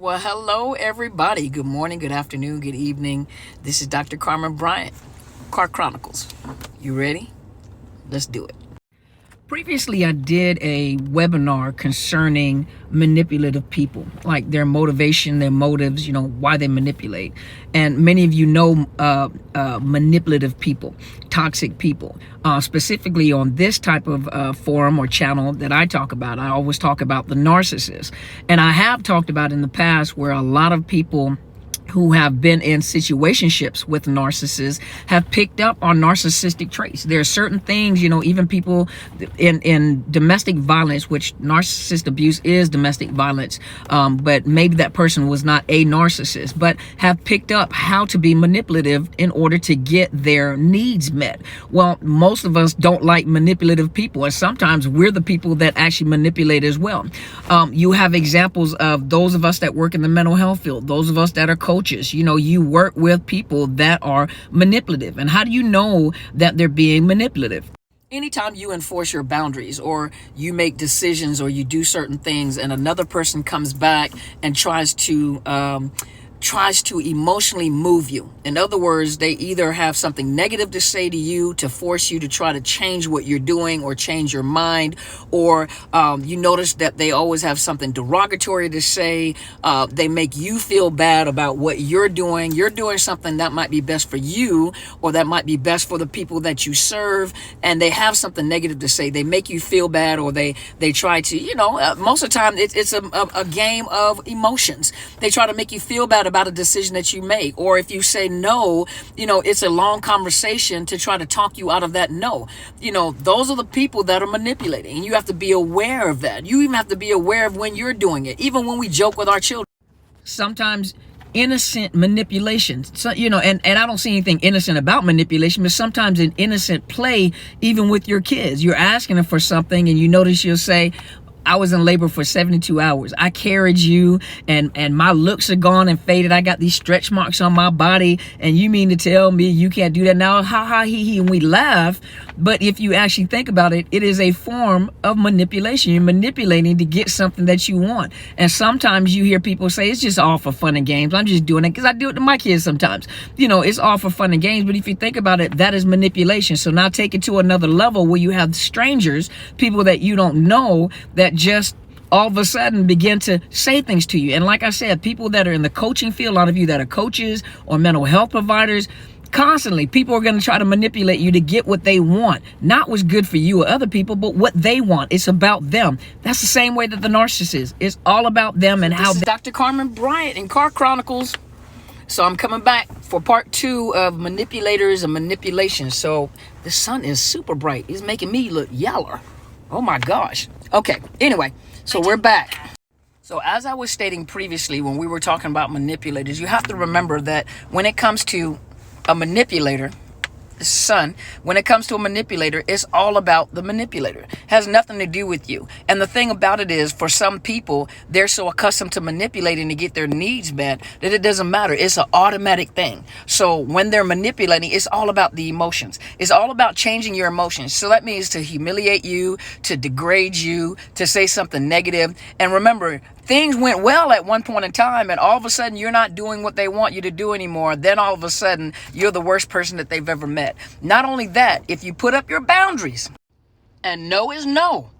Well, hello, everybody. Good morning, good afternoon, good evening. This is Dr. Carmen Bryant, Car Chronicles. You ready? Let's do it. Previously, I did a webinar concerning manipulative people, like their motivation, their motives, why they manipulate. And many of you know manipulative people, toxic people. Specifically on this type of forum or channel that I talk about, I always talk about the narcissist. And I have talked about in the past where a lot of people who have been in situationships with narcissists have picked up on narcissistic traits. There are certain things, even people in domestic violence, which narcissist abuse is domestic violence, but maybe that person was not a narcissist, but have picked up how to be manipulative in order to get their needs met. Well, most of us don't like manipulative people, and sometimes we're the people that actually manipulate as well. You have examples of those of us that work in the mental health field, those of us that are coaches. You work with people that are manipulative. And how do you know that they're being manipulative? Anytime you enforce your boundaries or you make decisions or you do certain things and another person comes back and tries to emotionally move you. In other words, they either have something negative to say to you to force you to try to change what you're doing or change your mind, or you notice that they always have something derogatory to say. They make you feel bad about what you're doing. You're doing something that might be best for you or that might be best for the people that you serve, and they have something negative to say. They make you feel bad, or they try to, most of the time it's a game of emotions. They try to make you feel bad about a decision that you make, or if you say no, it's a long conversation to try to talk you out of that no. Those are the people that are manipulating, and you have to be aware of that. You even have to be aware of when you're doing it, even when we joke with our children. Sometimes innocent manipulation, so and I don't see anything innocent about manipulation, but sometimes an innocent play, even with your kids. You're asking them for something and you notice you'll say, I was in labor for 72 hours. I carried you and my looks are gone and faded. I got these stretch marks on my body. And you mean to tell me you can't do that now? Ha ha he he. And we laugh. But if you actually think about it, it is a form of manipulation. You're manipulating to get something that you want. And sometimes you hear people say, it's just all for fun and games. I'm just doing it because I do it to my kids sometimes. It's all for fun and games. But if you think about it, that is manipulation. So now take it to another level where you have strangers, people that you don't know, that just all of a sudden begin to say things to you. And like I said, people that are in the coaching field, a lot of you that are coaches or mental health providers, constantly people are going to try to manipulate you to get what they want, not what's good for you or other people, but what they want. It's about them. That's the same way that the narcissist is. It's all about them and how. This is Dr. Carmen Bryant in Car Chronicles. So I'm coming back for part 2 of manipulators and manipulation. So the sun is super bright. It's making me look yellow. Oh my gosh. Okay, anyway, so we're back. So as I was stating previously when we were talking about manipulators, you have to remember that when it comes to a manipulator, when it comes to a manipulator, it's all about the manipulator. It has nothing to do with you. And the thing about it is, for some people, they're so accustomed to manipulating to get their needs met that it doesn't matter. It's an automatic thing. So when they're manipulating, it's all about the emotions. It's all about changing your emotions. So that means to humiliate you, to degrade you, to say something negative. And remember, things went well at one point in time, and all of a sudden you're not doing what they want you to do anymore. Then all of a sudden you're the worst person that they've ever met. Not only that, if you put up your boundaries, and no is no,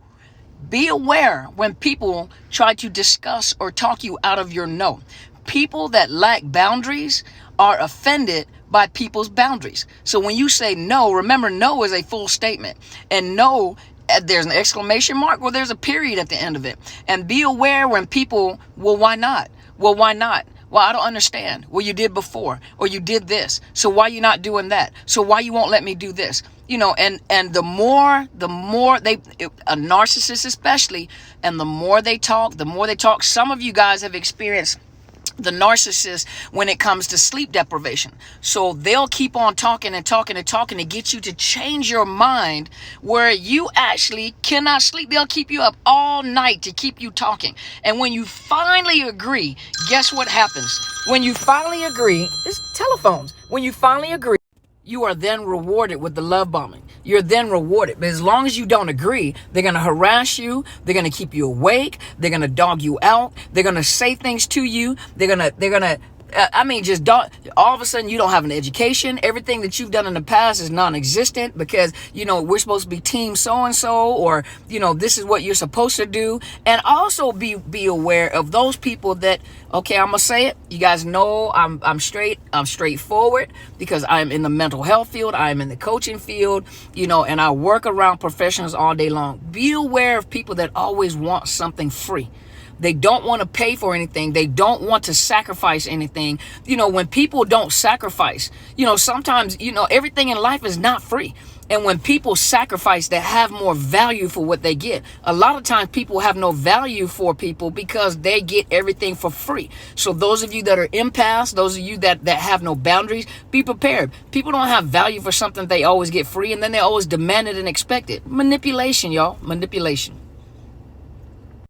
be aware when people try to discuss or talk you out of your no. People that lack boundaries are offended by people's boundaries. So when you say no, remember, no is a full statement, and no, there's an exclamation mark or there's a period at the end of it. And be aware when people, well, why not? Well, why not? Well, I don't understand. Well, you did before, or you did this. So why you not doing that? So why you won't let me do this? And the more a narcissist especially, and the more they talk, some of you guys have experienced the narcissist when it comes to sleep deprivation. So they'll keep on talking and talking and talking to get you to change your mind where you actually cannot sleep. They'll keep you up all night to keep you talking. And when you finally agree, guess what happens? When you finally agree, it's telephones. When you finally agree, you are then rewarded with the love bombing. You're then rewarded. But as long as you don't agree, they're going to harass you. They're going to keep you awake. They're going to dog you out. They're going to say things to you. They're going to just all of a sudden you don't have an education. Everything that you've done in the past is non-existent because, we're supposed to be team so-and-so, or, this is what you're supposed to do. And also be aware of those people that, okay, I'm going to say it. You guys know I'm straightforward because I'm in the mental health field. I'm in the coaching field, and I work around professionals all day long. Be aware of people that always want something free. They don't want to pay for anything. They don't want to sacrifice anything. When people don't sacrifice, sometimes, everything in life is not free. And when people sacrifice, they have more value for what they get. A lot of times people have no value for people because they get everything for free. So those of you that are empaths, those of you that have no boundaries, be prepared. People don't have value for something they always get free, and then they always demand it and expect it. Manipulation, y'all. Manipulation.